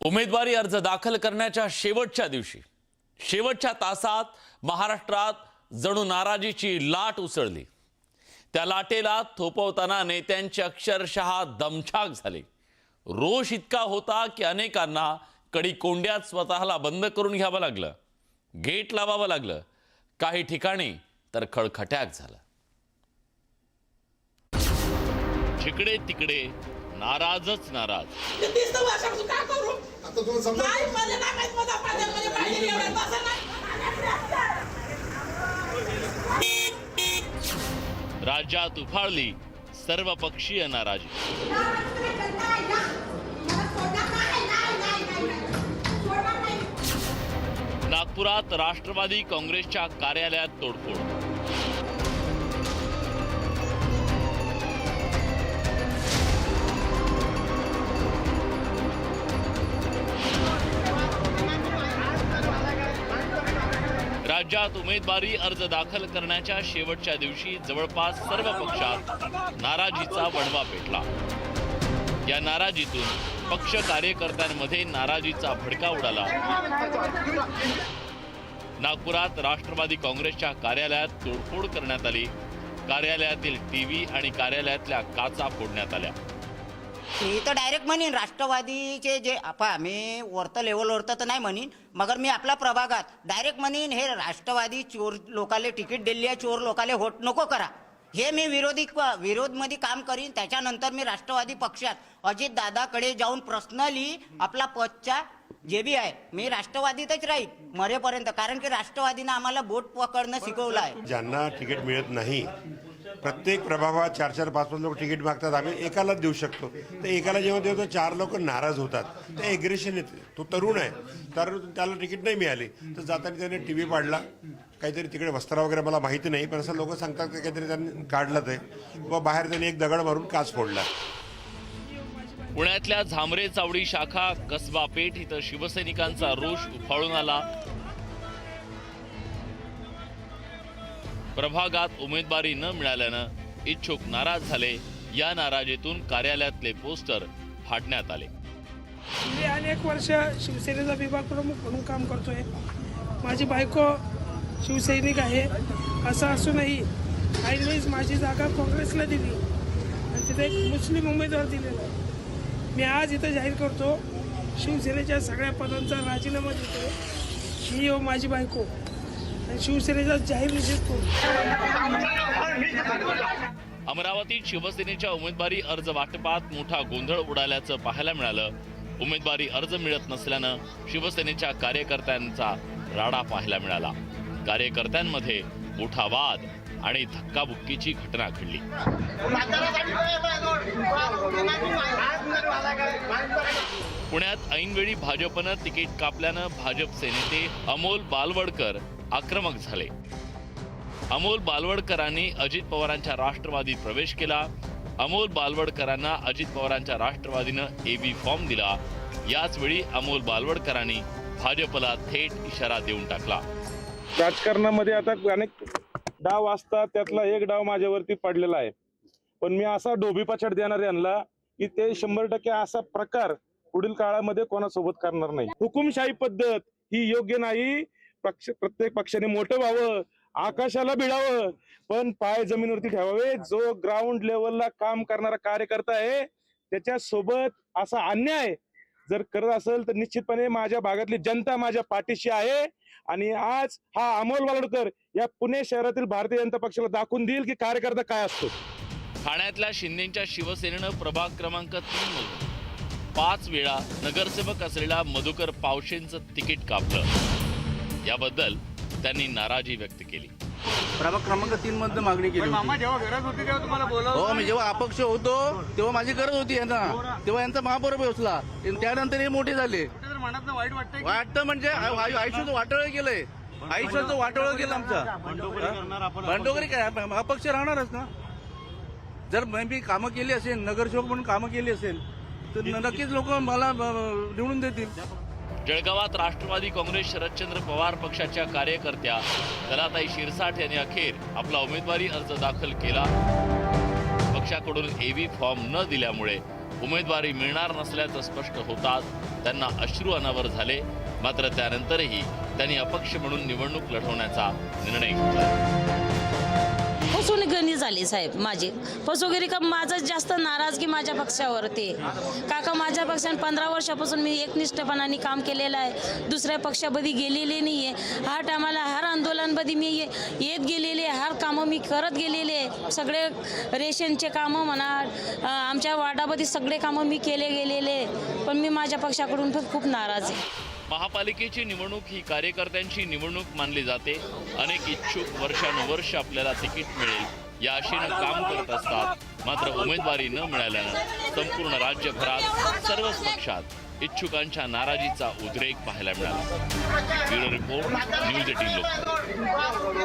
उमेदवारी अर्ज दाखल करण्याच्या शेवटच्या दिवशी शेवटच्या तासात महाराष्ट्रात जणू नाराजीची लाट उसळली। त्या लाटेला थोपवताना नेत्यांची अक्षरशः दमछाक झाली। रोष इतका होता की अनेकांना कडी कोंड्यात स्वतःला बंद करून घ्यावं लागलं, गेट लावावं लागलं, काही ठिकाणी तर खळखट्याक झालं। जिकडे तिकडे नाराजच नाराज। राज्यात उफाळली सर्वपक्षीय नाराजी। नागपुरात राष्ट्रवादी काँग्रेसच्या कार्यालयात तोडफोड। राज्यात उमेदवारी अर्ज दाखल करण्याच्या शेवटच्या दिवशी जवळपास सर्व पक्षात नाराजीचा वणवा पेटला। या नाराजीतून पक्ष कार्यकर्त्यांमध्ये नाराजीचा भडका उडाला। नागपुरात राष्ट्रवादी काँग्रेसच्या कार्यालयात तोडफोड करण्यात आली। कार्यालयातील टीव्ही आणि कार्यालयातल्या काचा फोडण्यात आल्या। मी तर डायरेक्ट म्हणीन राष्ट्रवादीचे जे आपा मी वरतं लेवलवरतं तर नाही म्हणीन, मगर मी आपल्या प्रभागात डायरेक्ट म्हणीन हे राष्ट्रवादी चोर लोकाले तिकीट दिली आहे, चोर लोकाले होट नको करा, हे मी विरोधमध्ये काम करीन। त्याच्यानंतर मी राष्ट्रवादी पक्षात अजित दादाकडे जाऊन पर्सनली आपला पदचा जे बी आहे मी राष्ट्रवादीतच राहील मरेपर्यंत, कारण की राष्ट्रवादीनं आम्हाला बोट पकडणं शिकवलं आहे। ज्यांना तिकीट मिळत नाही प्रत्येक प्रभावात 4-4, 5-5 लोक तिकीट मागतात, आम्ही एकालाच देऊ शकतो। तर एकाला जेव्हा देतो 4 लोक नाराज होतात, ते एग्रेशन येते। तो तरुण आहे तर त्याला तिकीट नाही मिळाली तर जाताना त्याने टीव्ही पाडला, काहीतरी तिकडे वस्त्रा वगैरे मला माहिती नाही, पण असं लोक सांगतात की काहीतरी त्यांनी काढलं ते, व बाहेर त्यांनी एक दगड मारून काच फोडला। पुण्यातल्या झामरे चावडी शाखा कसबा पेठ इथं शिवसैनिकांचा रोष उफाळून आला। प्रभागात उमेदवारी न मिळाल्यानं इच्छुक नाराज झाले। या नाराजीतून कार्यालयातले पोस्टर फाडण्यात आले। मी अनेक वर्ष शिवसेनेचा विभाग प्रमुख म्हणून काम करतोय। माझी बायको शिवसैनिक आहे, असं असूनही आईनेच माझी जागा काँग्रेसला दिली आणि तिथे एक मुस्लिम उमेदवार दिलेला आहे। मी आज इथं जाहीर करतो शिवसेनेच्या सगळ्या पदांचा राजीनामा देतो। मी व माझी बायको शिवसेनेचा जाहीर निषेध करू। अमरावतीत शिवसेनेच्या उमेदवारी अर्ज वाटपात मोठा गोंधळ उडाल्याचं पाहायला मिळालं। उमेदवारी अर्ज मिळत नसल्यानं शिवसेनेच्या कार्यकर्त्यांचा राडा पाहायला मिळाला। कार्यकर्त्यांमध्ये मोठा वाद आणि धक्काबुक्कीची घटना घडली। पुण्यात ऐनवेळी भाजपनं तिकीट कापल्यानं भाजपचे नेते अमोल बालवडकर आक्रमक झाले। अमोल बालवडकरांनी अजित पवारांच्या राष्ट्रवादीत प्रवेश केला। अमोल बालवडकरांना अजित पवारांच्या राष्ट्रवादीनं एबी फॉर्म दिला। याच वेळी अमोल बालवडकरांनी भाजपला थेट इशारा देऊन टाकला। राजकारणामध्ये आता अनेक डाव असतात, त्यातला एक डाव माझ्यावरती पडलेला आहे, पण मी असा डोबीपाछड देणार यांना की ते 100% असा प्रकार पुढील काळामध्ये कोणासोबत करणार नाही। हुकुमशाही पद्धत ही योग्य नाही। प्रत्येक पक्षाने मोठं व्हावं, आकाशाला भिडावं, पण पाय जमिनीवरती ठेवावे। जो ग्राउंड लेवलला काम करणारा कार्यकर्ता आहे त्याच्या सोबत असा अन्याय जर करत असेल तर निश्चितपणे माझ्या भागातली जनता माझ्या पाठीशी आहे। आणि आज हा अमोल बालवडकर या पुणे शहरातील भारतीय जनता पक्षाला दाखवून देईल की कार्यकर्ता काय असतो। ठाण्यातल्या शिंदेच्या शिवसेनेनं प्रभाग क्रमांक 3 मधून 5 वेळा नगरसेवक असलेल्या मधुकर पावशेंचं तिकीट कापलं। याबद्दल त्यांनी नाराजी व्यक्त केली। प्रभाग क्रमांक 3 मध्ये मागणी केली होती। जेव्हा गरज होती तेव्हा तुम्हाला बोलवलं। हो, मी जेव्हा अपक्ष होतो तेव्हा माझी गरज होती यांना, तेव्हा यांचा महापौर बसला, त्यानंतर हे मोठे झाले। मनात वाईट वाटतंय वाटतं म्हणजे आयुष्याचं वाटोळं केलंय, आयुष्याचं वाटोळं केलं आमचं। बंडोगरी काय अपक्ष राहणारच ना। जर मी कामं केली असेल, नगरसेवक म्हणून कामं केली असेल तर नक्कीच लोक मला निवडून देतील। जळगावात राष्ट्रवादी काँग्रेस शरदचंद्र पवार पक्षाच्या कार्यकर्त्या कलाताई शिरसाट यांनी अखेर आपला उमेदवारी अर्ज दाखल केला। पक्षाकडून एबी फॉर्म न दिल्यामुळे उमेदवारी मिळणार नसल्याचं स्पष्ट होताच त्यांना अश्रू अनावर झाले. मात्र त्यानंतरही त्यांनी अपक्ष म्हणून निवडणूक लढवण्याचा निर्णय घेतला. फसवणूक झाली साहेब माझी. फसवेगिरी का माझं जास्त नाराजगी माझ्या पक्षावर ते. काका माझ्या पक्षाने 15 वर्षापासून मी एकनिष्ठपणाने काम केलेलं आहे. दुसऱ्या पक्षामध्ये गेलेले नाही आहे. हर टायमाला हर आंदोलनामध्ये मी येत गेलेले, हर कामं मी करत गेलेले. सगळे रेशनचे कामं म्हणा, आमच्या वार्डामध्ये सगळे कामं मी केले गेलेले. पण मी माझ्या पक्षाकडून पण खूप नाराज आहे. महापालिकेची निवडणूक ही कार्यकर्त्यांची निवडणूक मानली जाते. अनेक इच्छुक वर्षानुवर्ष आपल्याला तिकीट मिळेल या आशेनं काम करत असतात. मात्र उमेदवारी न मिळाल्यानं संपूर्ण राज्यभरात सर्वच पक्षात इच्छुकांच्या नाराजीचा उद्रेक पाहायला मिळाला. Bureau report, news 18 Lokmat.